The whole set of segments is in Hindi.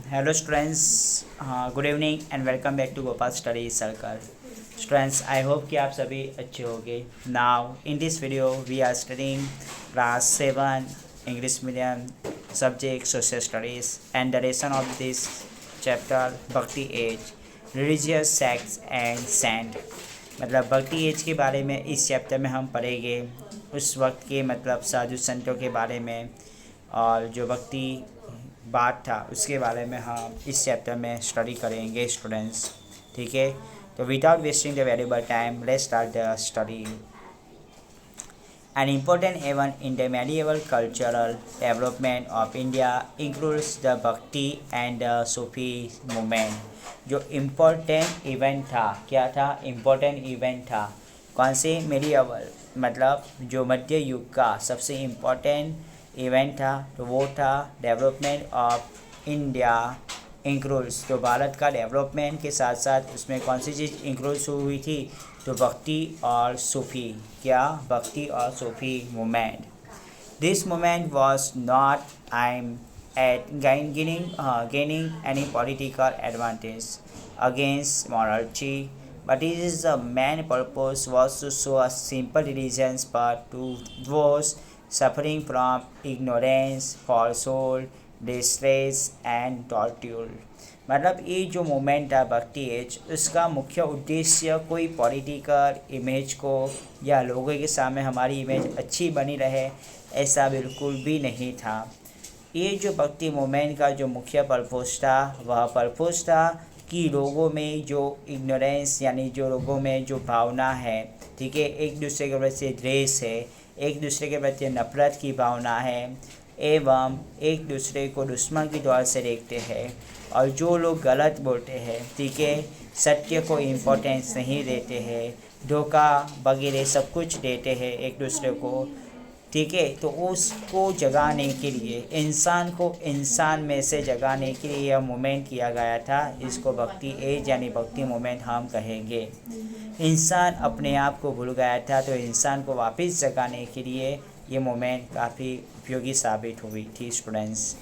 Hello students, good evening and welcome back to Gopal Study Circle. Students, I hope कि आप सभी अच्छे होंगे. Now in this video we are studying class 7 English medium subject social studies and the lesson of this chapter Bhakti age, religious sects and saint. मतलब भक्ति एज के बारे में इस चैप्टर में हम पढ़ेंगे उस वक्त के मतलब साधु संतों के बारे में और जो भक्ति बात था उसके बारे में हम इस चैप्टर में स्टडी करेंगे स्टूडेंट्स. ठीक है, तो without wasting the valuable time let's start the study. An important event in the medieval cultural development of India includes the Bhakti and the Sufi movement. जो इम्पोर्टेंट इवेंट था, क्या था? इम्पोर्टेंट इवेंट था. कौन से? मेडिएवल मतलब जो मध्य युग का सबसे इम्पोर्टेंट इवेंट था, तो वो था डेवलपमेंट ऑफ इंडिया इंक्लूड्स. तो भारत का डेवलपमेंट के साथ साथ उसमें कौन सी चीज़ इंक्लूड्स हुई थी? तो भक्ति और सूफी. क्या? भक्ति और Sufi movement. This movement was not aimed at gaining any political advantage against monarchy, but its main purpose was to show a simple religion path to those suffering from ignorance, falsehood, distress and torture. मतलब ये जो मूवमेंट था भक्ति एज, उसका मुख्य उद्देश्य कोई पॉलिटिकल इमेज को या लोगों के सामने हमारी इमेज अच्छी बनी रहे, ऐसा बिल्कुल भी नहीं था. ये जो भक्ति मूवमेंट का जो मुख्य पर्पस था, वह पर्पस था कि लोगों में जो इग्नोरेंस यानी जो लोगों में जो भावना है, ठीक है, एक दूसरे के प्रति द्वेष है, एक दूसरे के प्रति नफरत की भावना है एवं एक दूसरे को दुश्मन की तौर से देखते हैं और जो लोग गलत बोलते हैं, ठीक है, सत्य को इम्पोर्टेंस नहीं देते हैं, धोखा वगैरह सब कुछ देते हैं एक दूसरे को, ठीक है, तो उसको जगाने के लिए, इंसान को इंसान में से जगाने के लिए यह मूवमेंट किया गया था. इसको भक्ति एज यानी भक्ति मूवमेंट हम कहेंगे. इंसान अपने आप को भूल गया था, तो इंसान को वापस जगाने के लिए ये मूवमेंट काफ़ी उपयोगी साबित हुई थी. स्टूडेंट्स,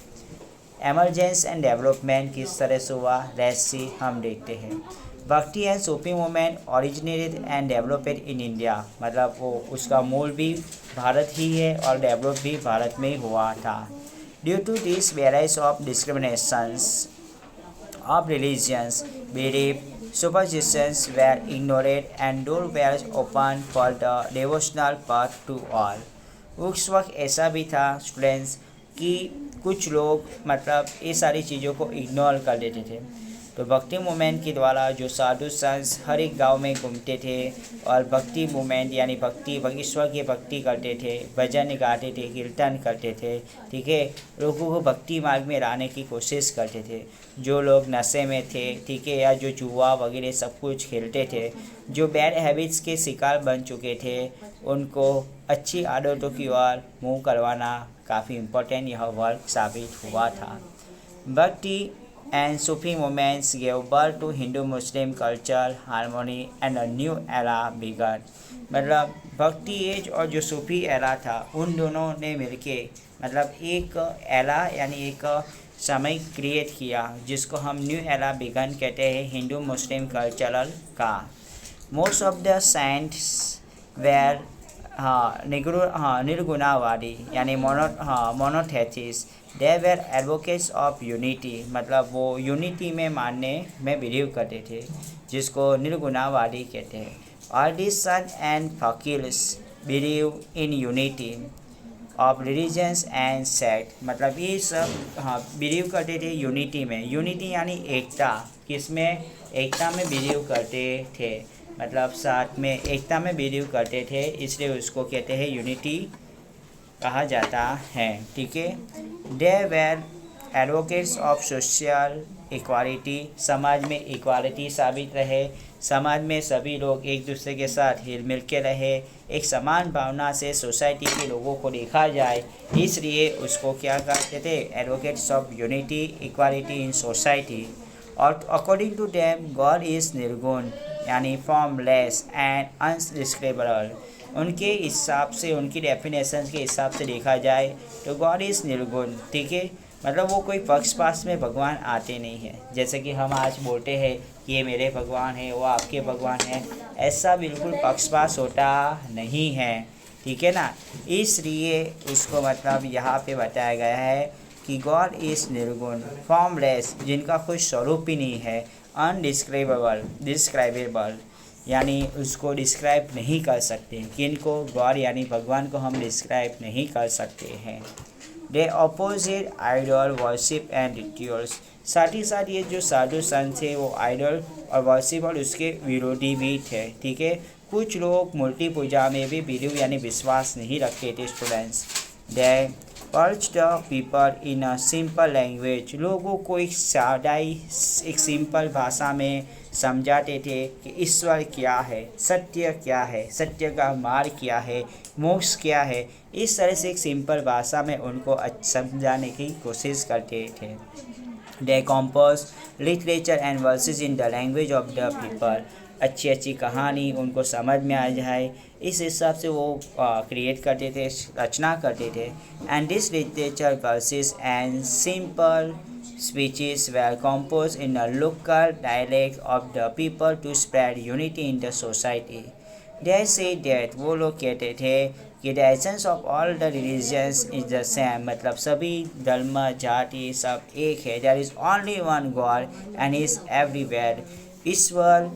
एमरजेंस एंड डेवलपमेंट किस तरह से हुआ, रेसी हम देखते हैं. Bhakti and Sufi movement originated and developed in India. मतलब वो उसका मूल भी भारत ही है और डेवलप भी भारत में हुआ था. Due to this varies of discriminations of religions, belief, superstitions were ignored and doors were open for the devotional path to all. उस वक्त ऐसा भी था स्टूडेंट्स कि कुछ लोग मतलब ये सारी चीज़ों को इग्नोर कर देते थे. तो भक्ति मूवमेंट के द्वारा जो साधु संत हर एक गांव में घूमते थे और भक्ति मूवमेंट यानी भक्ति ईश्वर की भक्ति करते थे, भजन गाते थे, कीर्तन करते थे, ठीक है, लोगों को भक्ति मार्ग में लाने की कोशिश करते थे. जो लोग नशे में थे, ठीक है, या जो जुआ वगैरह सब कुछ खेलते थे, जो बैड हैबिट्स के शिकार बन चुके थे, उनको अच्छी आदतों की ओर मुँह करवाना काफ़ी इम्पोर्टेंट यह वर्क साबित हुआ था. भक्ति and Sufi movements gave birth to Hindu-Muslim culture harmony and a new era began. मतलब भक्ति एज और जो सूफी एरा था, उन दोनों ने मिलके मतलब एक एरा यानी एक समय क्रिएट किया जिसको हम न्यू एरा बिगन कहते हैं हिंदू मुस्लिम कल्चरल का. Most of the saints were निर्गुणावादी यानी monotheism. They were advocates of unity. मतलब वो यूनिटी में मानने में बिलीव करते थे, जिसको निर्गुणावादी कहते हैं. Artisan and fakirs believe in unity of religions and sect. मतलब ये सब बिलीव करते थे यूनिटी में. यूनिटी यानी एकता. किसमें? एकता में बिलीव करते थे. मतलब साथ में एकता में बिलीव करते थे, इसलिए उसको कहते हैं यूनिटी कहा जाता है. ठीक है. दे were advocates of social equality. समाज में इक्वालिटी साबित रहे, समाज में सभी लोग एक दूसरे के साथ हिल मिल के रहे, एक समान भावना से सोसाइटी के लोगों को देखा जाए, इसलिए उसको क्या कहते थे? Advocates of unity equality in society. और according to them God is nirgun यानी फॉर्मलेस एंड अनडिस्क्राइबेबल. उनके हिसाब से, उनकी डेफिनेशन के हिसाब से देखा जाए तो गॉड इज़ निर्गुण. ठीक है, मतलब वो कोई पक्षपात में भगवान आते नहीं हैं। जैसे कि हम आज बोलते हैं कि ये मेरे भगवान है, वो आपके भगवान है, ऐसा बिल्कुल पक्षपात होता नहीं है, ठीक है ना। इसलिए उसको मतलब यहाँ पे बताया गया है कि गॉड इज़ निर्गुण, फॉर्मलेस, जिनका कोई स्वरूप ही नहीं है, डिस्क्राइबेबल, यानी उसको डिस्क्राइब नहीं कर सकते। किनको? गॉड यानी भगवान को हम डिस्क्राइब नहीं कर सकते हैं। They opposite idol worship and rituals, साथ ही साथ ये जो साधु संत थे वो आइडल और वर्शिप और उसके विरोधी भी थे, ठीक है। कुछ लोग मूर्ति पूजा में भी बिलीव यानी विश्वास नहीं रखते थे students. They perch the people in a simple language, लोगों को एक सादाई एक सिंपल भाषा में समझाते थे कि ईश्वर क्या है, सत्य क्या है, सत्य का मार्ग क्या है, मोक्ष क्या है। इस तरह से एक सिंपल भाषा में उनको समझाने की कोशिश करते थे। They compose literature and verses in the language of the people, अच्छी अच्छी कहानी उनको समझ में आ जाए इस हिसाब से वो क्रिएट करते थे, रचना करते थे। And this literature versus and simple speeches were composed in a local dialect of the people to spread unity in the society. They say that वो लोग कहते थे कि the essence of all the religions is the same, मतलब सभी धर्म जाति सब एक है। There is only one God and he is everywhere. ईश्वर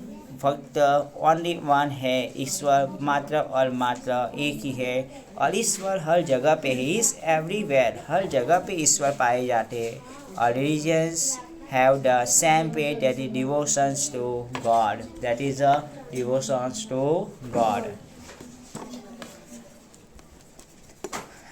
भक्त ओनली वन है, ईश्वर मात्र और मात्र एक ही है और ईश्वर हर जगह पे है। इज़ एवरीवेयर, हर जगह पे ईश्वर पाए जाते हैं। और religions have the same pay, that is devotions to God, that is a devotions to God.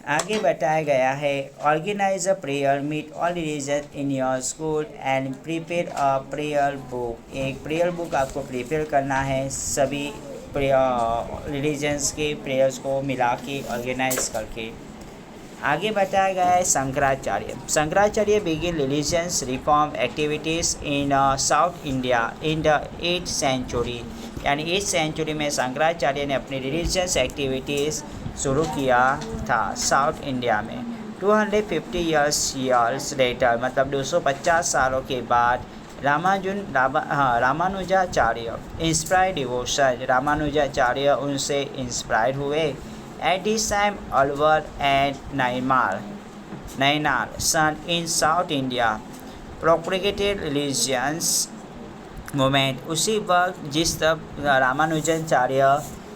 आगे बताया गया है organise a prayer, meet all religion in your school and prepare a prayer book. एक प्रेयर बुक आपको प्रिपेयर करना है, सभी रिलीजन्स के प्रेयर्स को मिला के ऑर्गेनाइज करके। आगे बताया गया है Shankaracharya begin religious reform activities in South India in the 8th century, यानी 8th सेंचुरी में शंकराचार्य ने अपनी रिलीजियस एक्टिविटीज़ शुरू किया था साउथ इंडिया में। 250 years लेटर, मतलब 250 सालों के बाद रामानुजाचार्य इंस्पायर्ड डिवोशन, रामानुजाचार्य उनसे इंस्पायर हुए। At this time, Alwar and Nayanar, son in South India, propagated religions movement। उसी वक्त जिस तब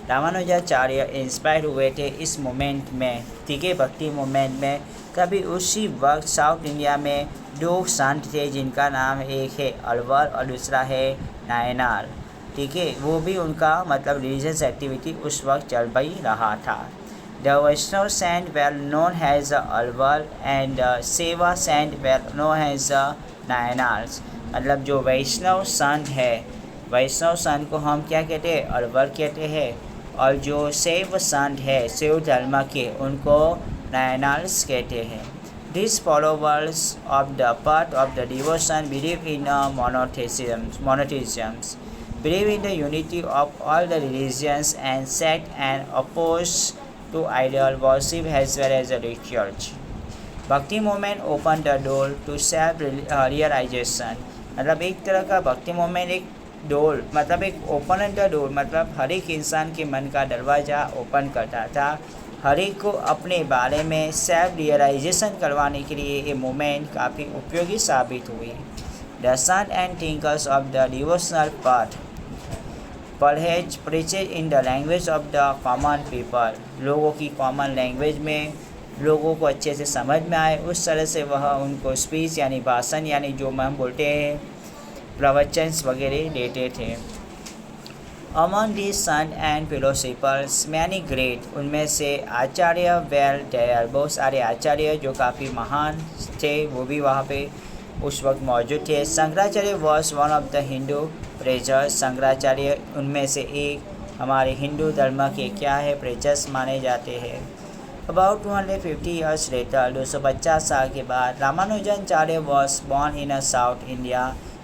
रामानुजाचार्य इंस्पायर हुए थे इस मोमेंट में, ठीक है, भक्ति मोमेंट में, तभी उसी वक्त साउथ इंडिया में दो संत थे जिनका नाम एक है अलवर और दूसरा है नायनार, ठीक है। वो भी उनका मतलब रिलीजियस एक्टिविटी उस वक्त चल ही रहा था। The Vaishnava saint well known has Alvar and Shaiva saint well known has Nayanars, मतलब जो वैष्णव संत है, वैष्णव संत को हम क्या कहते हैं? अलवर कहते हैं, और जो शैव संत है, शैव धर्म के, उनको नायनार्स कहते हैं। These followers of the path of the devotion believe in monotheism, believe in the unity of all the religions and sects and oppose to idol worship as well as the church. Bhakti movement open the door to self realisation, मतलब एक तरह का भक्ति मूवमेंट एक डोर, मतलब एक ओपन द डोर, मतलब हर एक इंसान के मन का दरवाज़ा ओपन करता था, हर एक को अपने बारे में सेल्फ रियलाइजेशन करवाने के लिए ये मूवमेंट काफ़ी उपयोगी साबित हुई। The saint and thinkers of the devotional path preached in the language of the common people, लोगों की कॉमन लैंग्वेज में लोगों को अच्छे से समझ में आए उस तरह से वह उनको स्पीच यानी भाषण यानी जो हम बोलते हैं प्रवचन वगैरह देते थे। Among these sons and philosophers many great, उनमें से आचार्य वेल देयर, बहुत सारे आचार्य जो काफ़ी महान थे वो भी वहाँ पे उस वक्त मौजूद थे। Shankaracharya was one of the Hindu preachers, Shankaracharya उनमें से एक हमारे हिंदू धर्म के क्या है प्रेचर्स माने जाते हैं। अबाउट 250 years later, 250 साल के बाद Ramanujacharya was born in South India,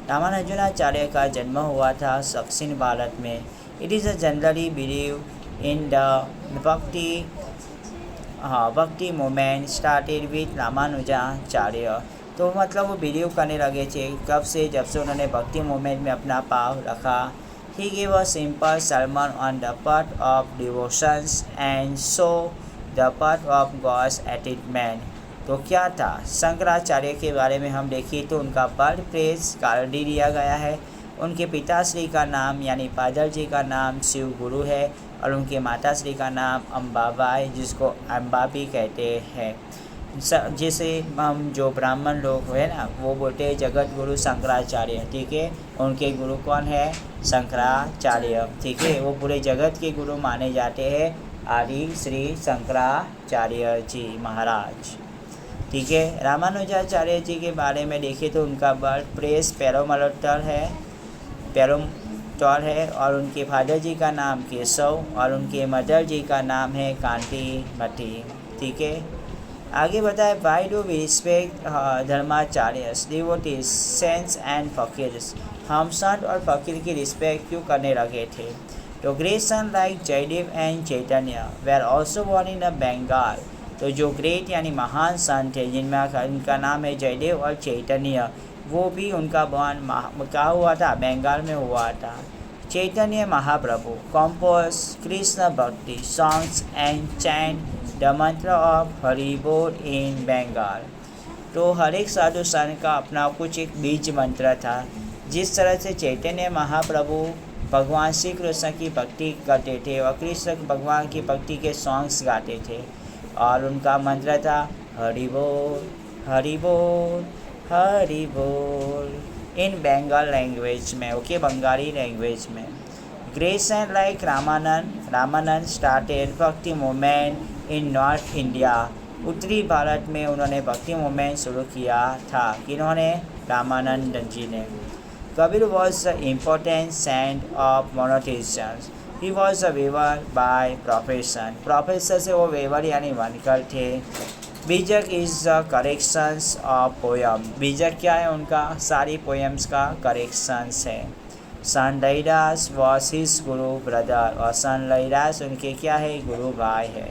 Ramanujacharya का जन्म हुआ था दक्षिण भारत में। It is a generally believe in the भक्ति मूवमेंट स्टार्टेड विथ रामानुजाचार्य, तो मतलब वो बिलीव करने लगे थे कब से, जब से उन्होंने भक्ति मूवमेंट में अपना पाँव रखा। He give a simple sermon on the path of devotions and so the path of God's attainment। तो क्या था, शंकराचार्य के बारे में हम देखें तो उनका बर्थ प्लेस कालडी दिया गया है। उनके पिताश्री का नाम यानी फादर जी का नाम शिव गुरु है और उनके माताश्री का नाम अम्बाबाई, जिसको अम्बा भी कहते हैं। जिसे हम जो ब्राह्मण लोग है ना वो बोलते हैं जगत गुरु शंकराचार्य, ठीक है। उनके गुरु कौन है, शंकराचार्य, ठीक है। वो पूरे जगत के गुरु माने जाते हैं, आदि श्री शंकराचार्य जी महाराज, ठीक है। रामानुजाचार्य जी के बारे में देखें तो उनका बर्थ प्लेस पेरोमलोटल है और उनके फादर जी का नाम केशव और उनके मदर जी का नाम है कांतिमती, ठीक है। आगे बताए, वाई डू वी रिस्पेक्ट धर्माचार्यस, डिवोटीज, सेंट्स एंड फकीर्स। हम संत और फकीर की रिस्पेक्ट क्यों करने लगे थे। तो great saint like Jayadev and Chaitanya were also born in Bengal. तो जो ग्रेट यानी महान संत थे जिनमें उनका नाम है जयदेव और चैतन्य, वो भी उनका बॉर्न कहाँ हुआ था, बंगाल में हुआ था। चैतन्य महाप्रभु कंपोज कृष्ण भक्ति सॉन्ग्स एंड चैंट द मंत्र ऑफ हरि बोल इन बंगाल। तो हर एक साधु संत का अपना कुछ एक बीज मंत्र था। जिस तरह से चैतन्य महाप्रभु भगवान श्री कृष्ण की भक्ति करते थे और कृष्ण भगवान की भक्ति के सॉन्ग्स गाते थे और उनका मंत्र था हरि बोल हरि बोल हरि बोल इन बंगाल लैंग्वेज में, ओके, बंगाली लैंग्वेज में। Great saint like Ramanand started bhakti movement in North India. उत्तरी भारत में उन्होंने भक्ति मूवमेंट शुरू किया था। किन्होंने, रामानंद जी ने। Kabir was the important saint of monotheists. He was a weaver by profession से वो वेवर यानी बनकर थे। Bijak is the corrections of poem. Bijak क्या है, उनका सारी पोएम्स का करेक्शंस है। Sant Raidas was his guru brother, और सन लैदास उनके क्या है, गुरु भाई है।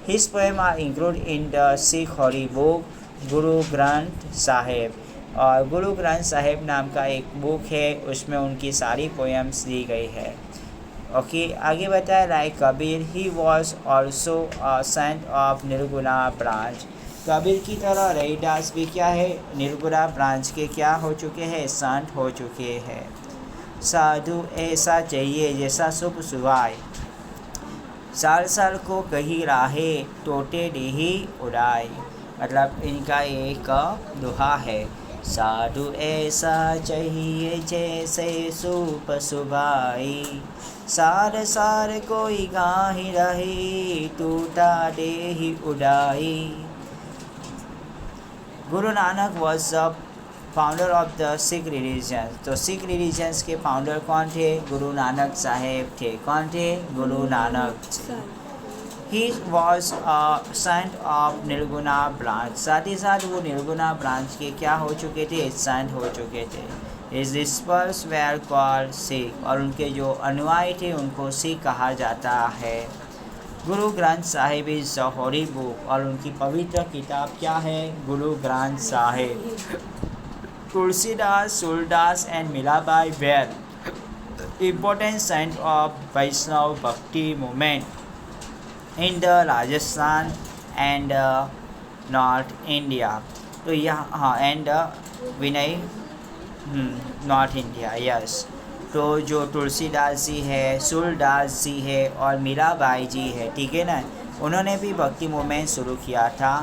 His poem are include in the Sikh holy book Guru Granth Sahib, और गुरु ग्रंथ साहिब नाम का एक बुक है, उसमें उनकी सारी पोएम्स दी गई है। ओके, आगे बताया like Kabir, he was also a saint of Nirguna branch. Kabir की तरह रैदास भी क्या है, निर्गुणा ब्रांच के क्या हो चुके हैं, संत हो चुके हैं। साधु ऐसा चाहिए जैसा शुभ सुहाय, साल साल को कही राहे टोटे देही उड़ाई। मतलब इनका एक दोहा है, साधु ऐसा चाहिए जैसे शुभ सुभाई, सार सार कोई गाही रही टूटा देही उड़ाई। Guru Nanak was the founder of the Sikh religion. तो सिख रिलीजन्स के फाउंडर कौन थे, गुरु नानक साहेब थे। कौन थे, Guru Nanak. He was a saint of Nirguna branch. साथ ही साथ वो निर्गुणा ब्रांच के क्या हो चुके थे, सेंट हो चुके थे। His disciples where called Sikh, और उनके जो अनुयायी थे उनको सिख कहा जाता है। Guru Granth Sahib is the holy book, और उनकी पवित्र किताब क्या है, Guru Granth Sahib. Tulsidas, Surdas and Mirabai were important saint of Vaishnav Bhakti movement in the Rajasthan and North India। तो यहाँ हाँ and Vinay north India, yes. तो जो तुलसीदास जी है, सूरदास जी है और मीराबाई जी है, ठीक है ना, उन्होंने भी भक्ति मूवमेंट शुरू किया था।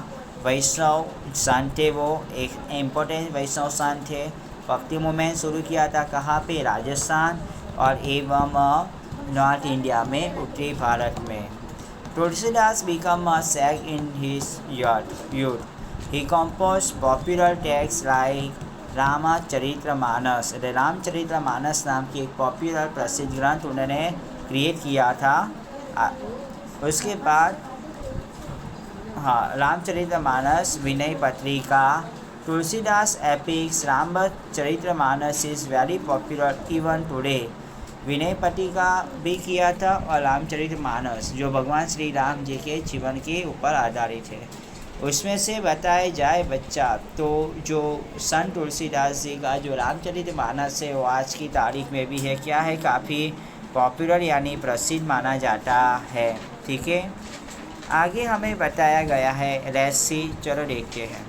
वैष्णव संत थे, वो एक इम्पोर्टेंट वैष्णव संत थे। भक्ति मूवमेंट शुरू किया था कहाँ पे, राजस्थान और एवं नॉर्थ इंडिया में, उत्तरी भारत में। Tulsidas become a sag in his youth. He compose popular text like Ramcharitmanas. Ramcharitmanas नाम की एक पॉपुलर प्रसिद्ध ग्रंथ उन्होंने क्रिएट किया था। उसके बाद हाँ, Ramcharitmanas, Vinay Patrika, Tulsidas epics, Ramcharitmanas is very popular even today. Vinay Patrika भी किया था और रामचरितमानस जो भगवान श्री राम जी के जीवन के ऊपर आधारित है। उसमें से बताया जाए बच्चा तो जो संत तुलसीदास जी का जो रामचरितमानस है वो आज की तारीख में भी है क्या है, काफ़ी पॉपुलर यानी प्रसिद्ध माना जाता है। ठीक है, आगे हमें बताया गया है रेसी, चलो देखते हैं।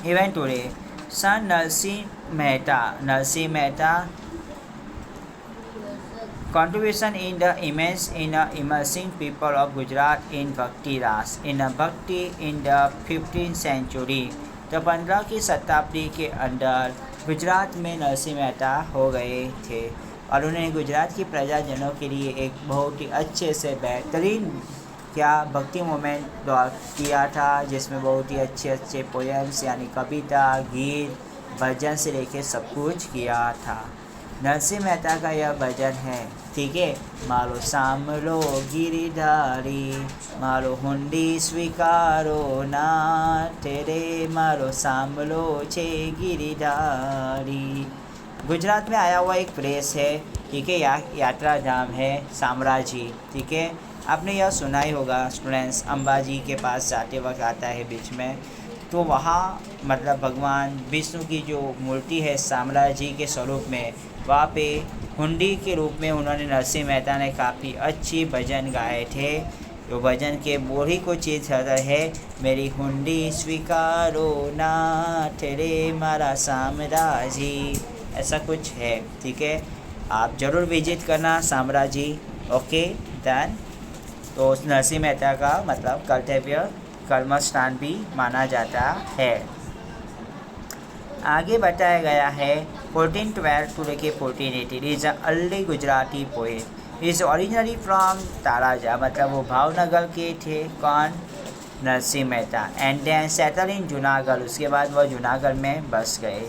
Event today, saint Narsinh Mehta contribution in the immense in immersing people of Gujarat in Bhakti Ras in Bhakti in the 15th century। तो 15 की शताब्दी के अंदर गुजरात में नरसिंह मेहता हो गए थे और उन्होंने गुजरात की प्रजाजनों के लिए एक बहुत ही अच्छे से बेहतरीन क्या भक्ति मूवमेंट किया था, जिसमें बहुत ही अच्छे अच्छे पोएम्स यानी कविता, गीत, भजन से लेके सब कुछ किया था। नरसिंह मेहता का यह भजन है, ठीक है। मारो सामलो गिरिधारी, मारो हुंडी स्वीकारो ना, तेरे मारो सामलो छे गिरिधारी। गुजरात में आया हुआ एक प्लेस है, ठीक है, यात्रा धाम है शामराजी, ठीक है। आपने यह सुना ही होगा स्टूडेंट्स, अंबाजी के पास जाते वक्त आता है बीच में, तो वहाँ मतलब भगवान विष्णु की जो मूर्ति है शामराजी के स्वरूप में, वहाँ पे हुंडी के रूप में उन्होंने नरसिंह मेहता ने काफ़ी अच्छी भजन गाए थे। तो भजन के बोल ही को चीज़ है, मेरी हुंडी स्वीकारो ना, तेरे मारा शामराजी, ऐसा कुछ है, ठीक है। आप ज़रूर विजिट करना शामराजी, ओके डन। तो नरसिंह मेहता का मतलब कर्तव्य कर्म स्थान भी माना जाता है। आगे बताया गया है 1412 टू लेके 1418 is early Gujarati poet, is originally from Talaja, मतलब वो भावनगर के थे, कौन, Narsinh Mehta, and then settle in Junagadh, उसके बाद वह जूनागढ़ में बस गए।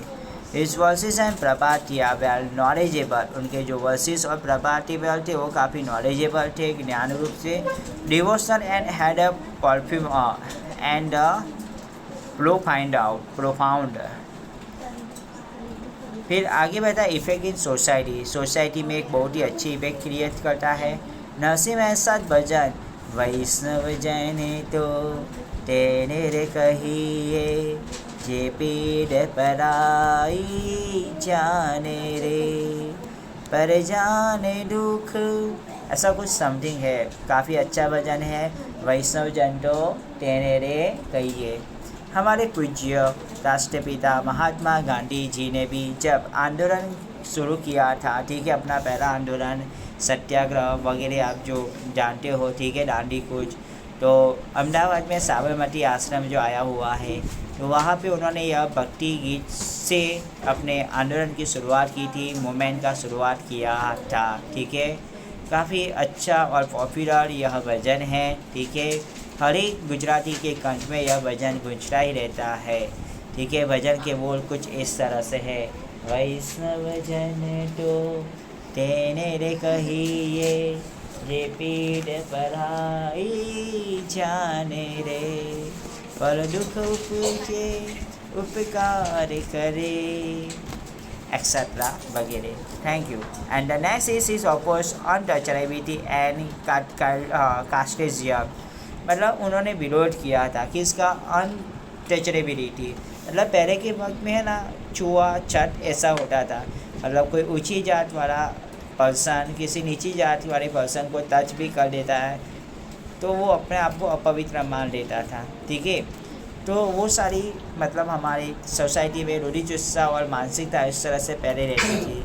His verses and prabhatiya well knowledgeable, उनके जो वर्सेस और प्रभातिया थे वो काफ़ी नॉलेजेबल थे, ज्ञान रूप से, devotional and had a perfume and profound. फिर आगे बढ़ता इफेक्ट इन सोसाइटी, सोसाइटी में एक बहुत ही अच्छी इफेक्ट क्रिएट करता है। नरसिंह मेहता भजन, वैष्णव जन तो तेने रे कहिए, जे पीड़ पराई जाने रे, पर जाने दुख, ऐसा कुछ समथिंग है, काफ़ी अच्छा भजन है। वैष्णव जन तो तेने रे कहिए। हमारे पूज्य राष्ट्रपिता महात्मा गांधी जी ने भी जब आंदोलन शुरू किया था, ठीक है, अपना पहला आंदोलन सत्याग्रह वगैरह आप जो जानते हो, ठीक है, दांडी कूच, तो अहमदाबाद में साबरमती आश्रम जो आया हुआ है, तो वहाँ पे उन्होंने यह भक्ति गीत से अपने आंदोलन की शुरुआत की थी, मूवमेंट का शुरुआत किया था, ठीक है। काफ़ी अच्छा और पॉपुलर यह भजन है, ठीक है। हर एक गुजराती के कंठ में यह भजन गूंजता ही रहता है, ठीक है। भजन के बोल कुछ इस तरह से है, वैष्णव जन तो तेने रे कहिए, जे पीड़ पराई जाने रे, पर दुख उपजे उपकार करे, एक्सेट्रा वगैरह। Thank you. And the next is oppose untouchability and casteism, मतलब उन्होंने विरोध किया था किसका, अनटचेबिलिटी, मतलब पहले के वक्त में है ना छुआ छत ऐसा होता था, मतलब कोई ऊंची जात वाला पर्सन किसी नीची जात वाले पर्सन को टच भी कर देता है तो वो अपने आप को अपवित्र मान लेता था, ठीक है। तो वो सारी मतलब हमारी सोसाइटी में रूढ़िचुस्सा और मानसिकता इस तरह से पहले रहती थी।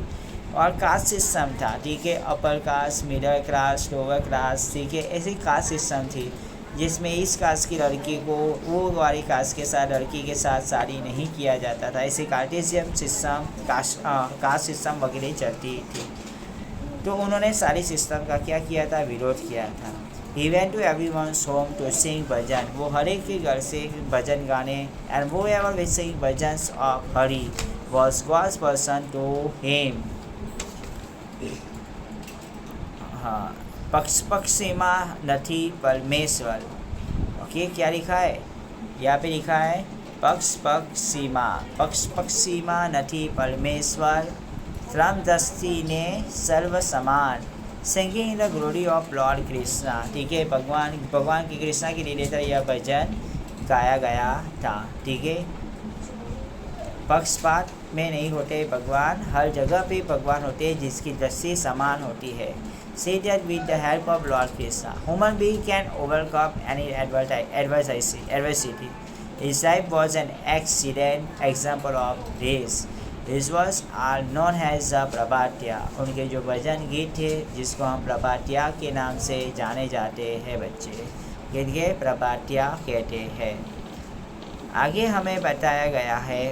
और कास्ट सिस्टम था, ठीक है, upper caste, middle class, lower class, ठीक है, ऐसी कास्ट सिस्टम थी जिसमें इस कास्ट की लड़की को वो वाली कास्ट के साथ लड़की के साथ शादी नहीं किया जाता था। ऐसे कार्टेशियन सिस्टम, कास्ट सिस्टम वगैरह चलती थी। तो उन्होंने सारी सिस्टम का क्या किया था, विरोध किया था। He went to everyone's home to sing भजन, वो हर एक के घर से भजन गाने, and whoever will sing bhajans of Hari was God's person to him। हाँ, पक्षीमा नथी परमेश्वर, ओके, क्या लिखा है यहाँ पे, लिखा है पक्षीमा नथी परमेश्वर, श्रम दस्ती ने सर्व समान, singing the glory of Lord Krishna, ठीक है, भगवान की कृष्णा की रिलेटेड यह भजन दिखाया गया था। ठीक है, पक्षपात में नहीं होते भगवान, हर जगह पे भगवान होते हैं जिसकी दृष्टि समान होती है। Say that with the help of Lord Krishna, human being can overcome any adversity. His life was an excellent example of this. His words are known as the प्रभातिया। उनके जो भजन गीत थे जिसको हम प्रभातिया के नाम से जाने जाते हैं बच्चे, गीत के प्रभातिया कहते हैं। आगे हमें बताया गया है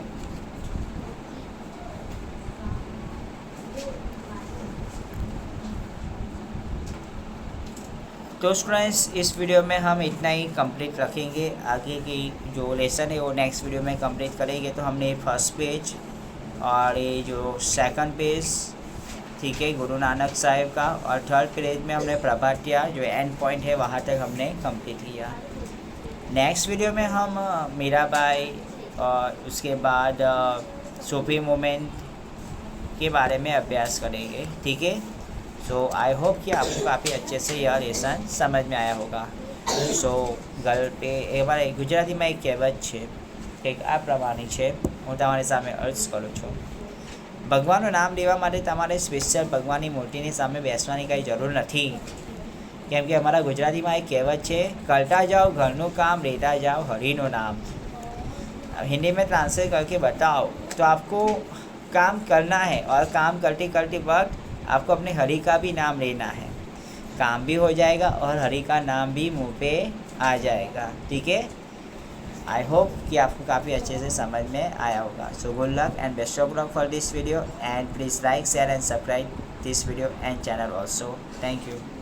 तो स्टूडेंट्स इस वीडियो में हम इतना ही कंप्लीट रखेंगे। आगे की जो लेसन है वो नेक्स्ट वीडियो में कंप्लीट करेंगे। तो हमने फर्स्ट पेज और ये जो सेकंड पेज, ठीक है, गुरु नानक साहिब का, और थर्ड पेज में हमने प्रभातिया जो एंड पॉइंट है वहाँ तक हमने कंप्लीट किया। नेक्स्ट वीडियो में हम मीराबाई और उसके बाद सूफी मूवमेंट के बारे में अभ्यास करेंगे। ठीक है, सो आई होप कि आपको काफ़ी अच्छे से यह लेसन समझ में आया होगा। સો ગલ પે એવા ગુજરાતીમાં એક કહેવત છે કંઈક આ પ્રમાણે છે, હું તમારી સામે અર્જ કરું છું। ભગવાનનું નામ લેવા માટે તમારે સ્પેશિયલ ભગવાનની મૂર્તિની સામે બેસવાની કંઈ જરૂર નથી, કેમ કે અમારા ગુજરાતીમાં એક કહેવત છે, કરતા જાઓ ઘરનું કામ, લેતા જાઓ હરિનું નામ। हिंदी में ट्रांसलेट करके बताओ तो आपको काम करना है और काम करते करते वक्त आपको अपने हरि का भी नाम लेना है, काम भी हो जाएगा और हरि का नाम भी मुंह पे आ जाएगा। ठीक है, आई होप कि आपको काफ़ी अच्छे से समझ में आया होगा। So good luck and best of luck for this video and please like share and subscribe this video and channel also. Thank you.